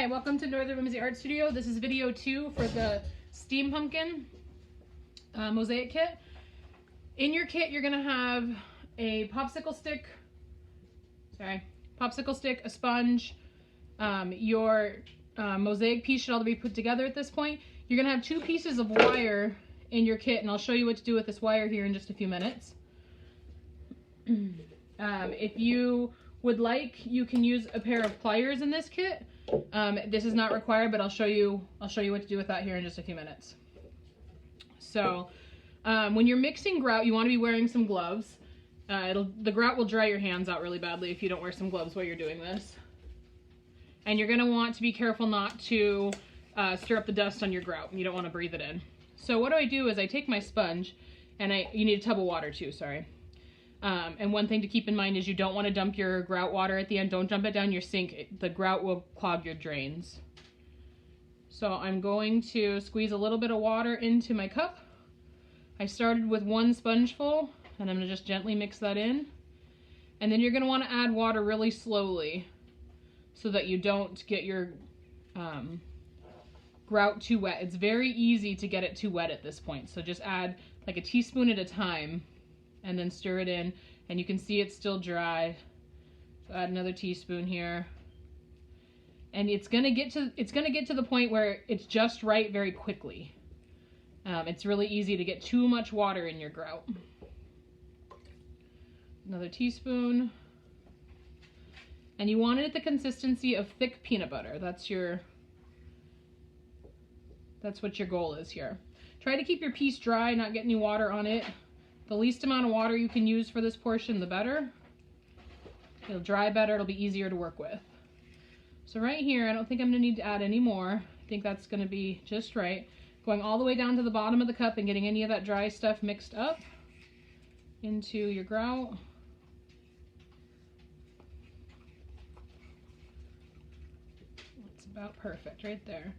Hi, welcome to Northern Whimsy Art Studio. This is video 2 for the Steam Pumpkin Mosaic kit. In your kit, you're gonna have a popsicle stick, a sponge. Your mosaic piece should all be put together at this point. You're gonna have 2 pieces of wire in your kit, and I'll show you what to do with this wire here in just a few minutes. If you would like, you can use a pair of pliers in this kit. This is not required, but I'll show you what to do with that here in just a few minutes. So, when you're mixing grout, you want to be wearing some gloves. The grout will dry your hands out really badly if you don't wear some gloves while you're doing this. And you're going to want to be careful not to stir up the dust on your grout. You don't want to breathe it in. So what I do is I take my sponge, and you need a tub of water too, sorry. And one thing to keep in mind is you don't want to dump your grout water at the end. Don't dump it down your sink. The grout will clog your drains. So I'm going to squeeze a little bit of water into my cup. I started with 1 spongeful, and I'm going to just gently mix that in. And then you're going to want to add water really slowly so that you don't get your grout too wet. It's very easy to get it too wet at this point. So just add like a teaspoon at a time and then stir it in, and you can see it's still dry. So add another teaspoon here. And it's gonna get to the point where it's just right very quickly. It's really easy to get too much water in your grout. Another teaspoon. And you want it at the consistency of thick peanut butter. That's what your goal is here. Try to keep your piece dry, not get any water on it. The least amount of water you can use for this portion, the better. It'll dry better, it'll be easier to work with. So right here, I don't think I'm gonna need to add any more. I think that's gonna be just right. Going all the way down to the bottom of the cup and getting any of that dry stuff mixed up into your grout. That's about perfect right there.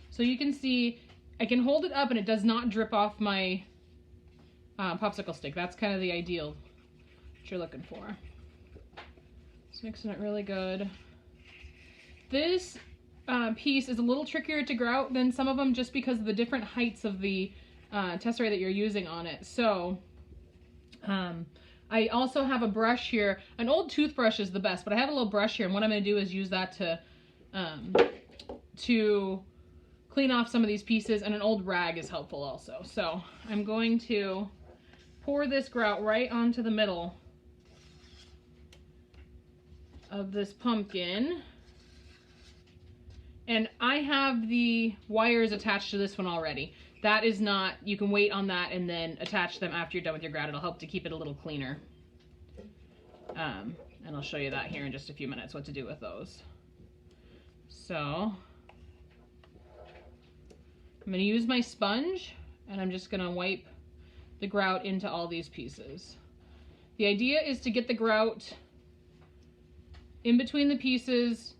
So you can see, I can hold it up and it does not drip off my popsicle stick. That's kind of the ideal that you're looking for. Just mixing it really good. This piece is a little trickier to grout than some of them just because of the different heights of the tesserae that you're using on it. So I also have a brush here. An old toothbrush is the best, but I have a little brush here, and what I'm going to do is use that to clean off some of these pieces, and an old rag is helpful also. So I'm going to pour this grout right onto the middle of this pumpkin. And I have the wires attached to this one already. That is not, you can wait on that and then attach them after you're done with your grout. It'll help to keep it a little cleaner. And I'll show you that here in just a few minutes, what to do with those. So I'm going to use my sponge, and I'm just going to wipe the grout into all these pieces. The idea is to get the grout in between the pieces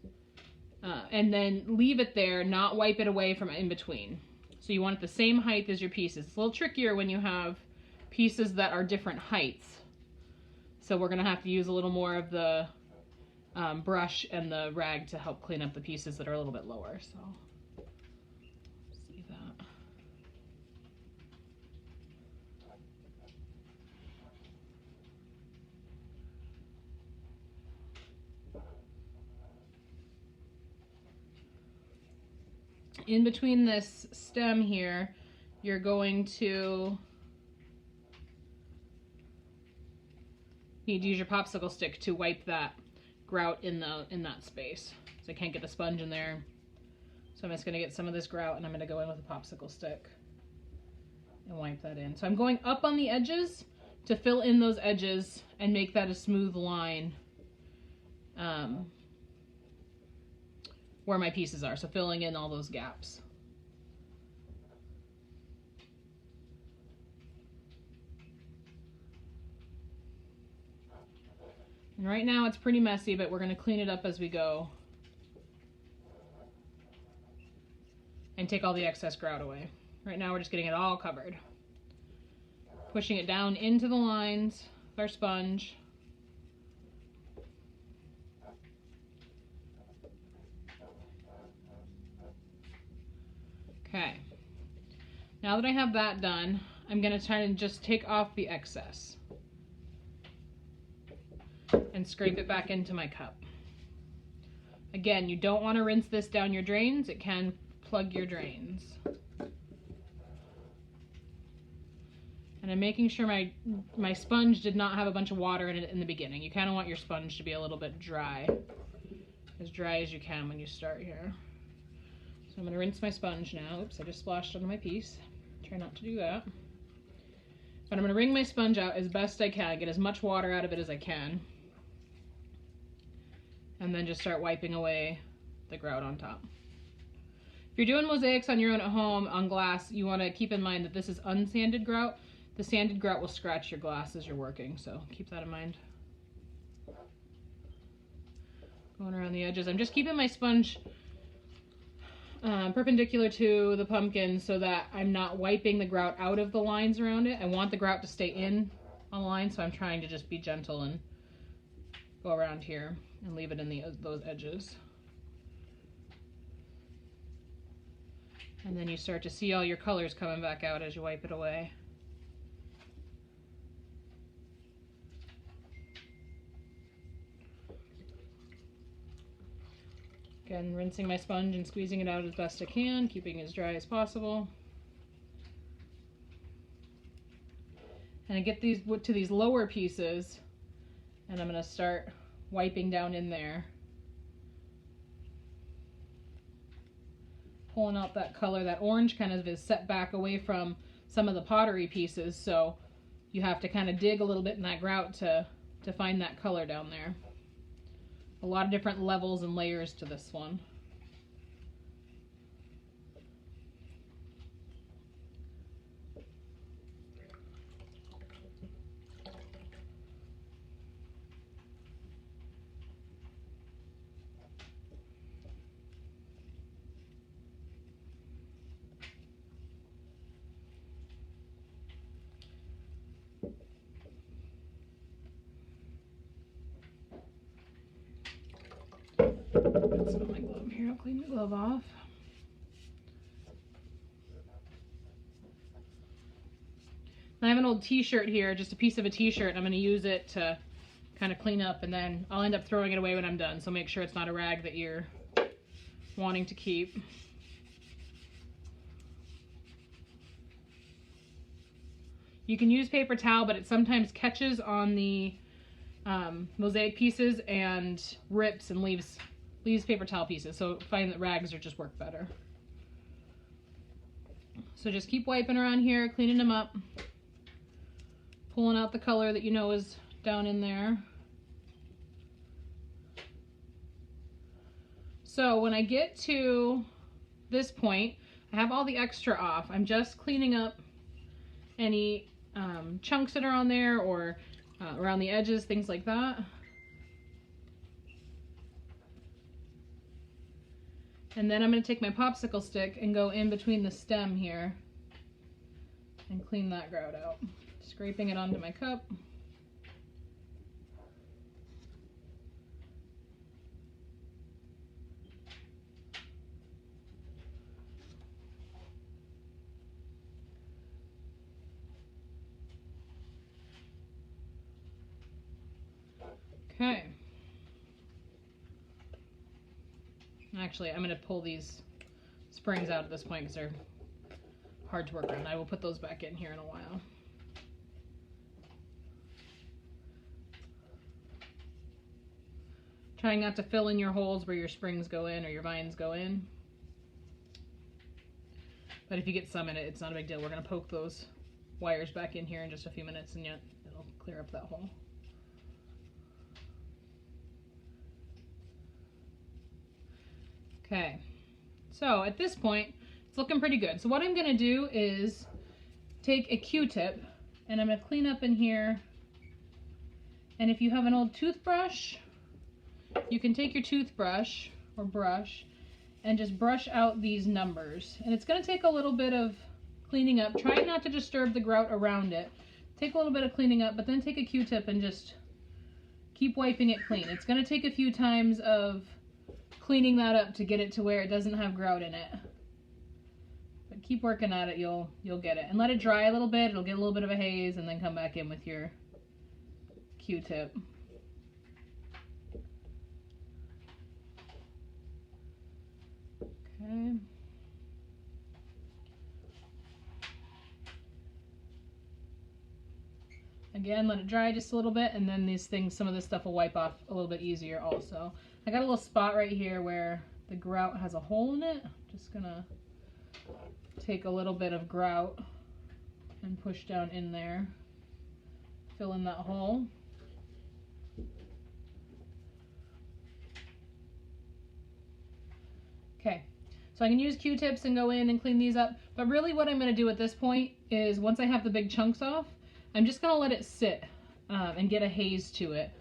and then leave it there, not wipe it away from in between. So you want it the same height as your pieces. It's a little trickier when you have pieces that are different heights. So we're going to have to use a little more of the brush and the rag to help clean up the pieces that are a little bit lower. So. In between this stem here, you're going to need to use your popsicle stick to wipe that grout in that space. So I can't get the sponge in there. So I'm just gonna get some of this grout, and I'm gonna go in with a popsicle stick and wipe that in. So I'm going up on the edges to fill in those edges and make that a smooth line where my pieces are, so filling in all those gaps. And right now it's pretty messy, but we're going to clean it up as we go and take all the excess grout away. Right now we're just getting it all covered. Pushing it down into the lines with our sponge. Now that I have that done, I'm going to try and just take off the excess and scrape it back into my cup. Again, you don't want to rinse this down your drains. It can plug your drains. And I'm making sure my sponge did not have a bunch of water in it in the beginning. You kind of want your sponge to be a little bit dry. As dry as you can when you start here. So I'm going to rinse my sponge now. Oops, I just splashed onto my piece. Try not to do that. But I'm going to wring my sponge out as best I can. Get as much water out of it as I can. And then just start wiping away the grout on top. If you're doing mosaics on your own at home on glass, you want to keep in mind that this is unsanded grout. The sanded grout will scratch your glass as you're working, so keep that in mind. Going around the edges. I'm just keeping my sponge perpendicular to the pumpkin so that I'm not wiping the grout out of the lines around it. I want the grout to stay in on the line, so I'm trying to just be gentle and go around here and leave it in those edges. And then you start to see all your colors coming back out as you wipe it away. Again, rinsing my sponge and squeezing it out as best I can, keeping it as dry as possible. And I get these to these lower pieces, and I'm going to start wiping down in there. Pulling out that color. That orange kind of is set back away from some of the pottery pieces, so you have to kind of dig a little bit in that grout to find that color down there. A lot of different levels and layers to this one. Got some of my glove here. I'll clean the glove off. I have an old t-shirt here, just a piece of a t-shirt, and I'm going to use it to kind of clean up, and then I'll end up throwing it away when I'm done, so make sure it's not a rag that you're wanting to keep. You can use paper towel, but it sometimes catches on the mosaic pieces and rips and leaves paper towel pieces, so find that rags are just work better. So just keep wiping around here, cleaning them up, pulling out the color that you know is down in there. So when I get to this point, I have all the extra off. I'm just cleaning up any chunks that are on there or around the edges, things like that. And then I'm going to take my popsicle stick and go in between the stem here and clean that grout out. Scraping it onto my cup. Okay. Actually, I'm going to pull these springs out at this point because they're hard to work around. I will put those back in here in a while. Trying not to fill in your holes where your springs go in or your vines go in. But if you get some in it, it's not a big deal. We're going to poke those wires back in here in just a few minutes, and yet it'll clear up that hole. Okay, so at this point, it's looking pretty good. So what I'm going to do is take a Q-tip, and I'm going to clean up in here. And if you have an old toothbrush, you can take your toothbrush or brush and just brush out these numbers. And it's going to take a little bit of cleaning up. Try not to disturb the grout around it. Take a little bit of cleaning up, but then take a Q-tip and just keep wiping it clean. It's going to take a few times of cleaning that up to get it to where it doesn't have grout in it. But keep working at it, you'll get it. And let it dry a little bit, it'll get a little bit of a haze, and then come back in with your Q-tip. Okay. Again, let it dry just a little bit, and then these things, some of this stuff will wipe off a little bit easier also. I got a little spot right here where the grout has a hole in it. Just gonna take a little bit of grout and push down in there, fill in that hole. Okay, so I can use Q-tips and go in and clean these up, but really what I'm gonna do at this point is once I have the big chunks off, I'm just gonna let it sit and get a haze to it.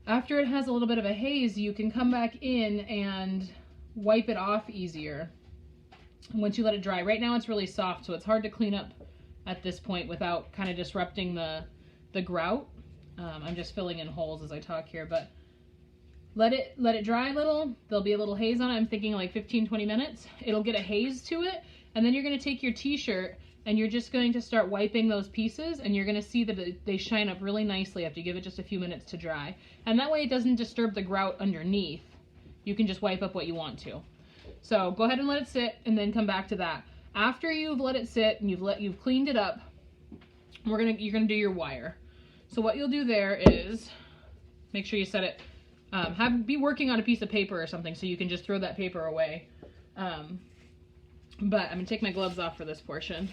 After it has a little bit of a haze, you can come back in and wipe it off easier once you let it dry. Right now it's really soft, so it's hard to clean up at this point without kind of disrupting the grout. I'm just filling in holes as I talk here, but let it dry a little. There'll be a little haze on it. I'm thinking like 15-20 minutes. It'll get a haze to it, and then you're gonna take your t-shirt and you're just going to start wiping those pieces, and you're going to see that they shine up really nicely after you give it just a few minutes to dry. And that way it doesn't disturb the grout underneath. You can just wipe up what you want to. So go ahead and let it sit, and then come back to that. After you've let it sit and you've cleaned it up, you're gonna do your wire. So what you'll do there is make sure you set it. Be working on a piece of paper or something so you can just throw that paper away. But I'm going to take my gloves off for this portion.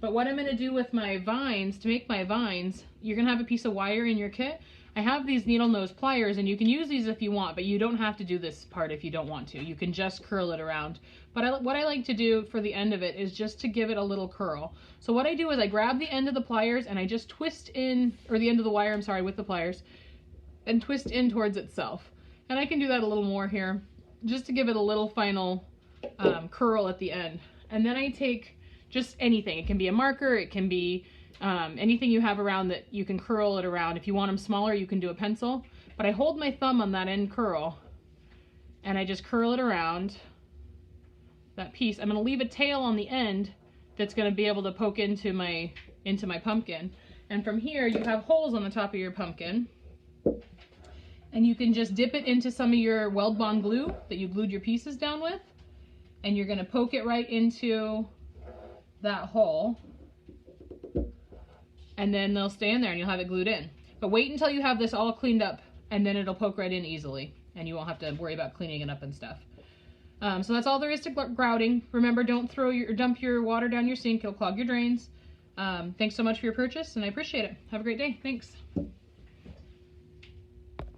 But what I'm going to do with my vines, to make my vines, you're going to have a piece of wire in your kit. I have these needle nose pliers, and you can use these if you want, but you don't have to do this part if you don't want to. You can just curl it around. But what I like to do for the end of it is just to give it a little curl. So what I do is I grab the end of the pliers and I just twist in, or the end of the wire, I'm sorry, with the pliers, and twist in towards itself. And I can do that a little more here, just to give it a little final curl at the end. And then I take just anything. It can be a marker, it can be anything you have around that you can curl it around. If you want them smaller, you can do a pencil. But I hold my thumb on that end curl and I just curl it around that piece. I'm going to leave a tail on the end that's going to be able to poke into my pumpkin. And from here you have holes on the top of your pumpkin. And you can just dip it into some of your Weld Bond glue that you glued your pieces down with. And you're going to poke it right into that hole. And then they'll stay in there and you'll have it glued in. But wait until you have this all cleaned up, and then it'll poke right in easily. And you won't have to worry about cleaning it up and stuff. So that's all there is to grouting. Remember, don't dump your water down your sink. It'll clog your drains. Thanks so much for your purchase, and I appreciate it. Have a great day. Thanks.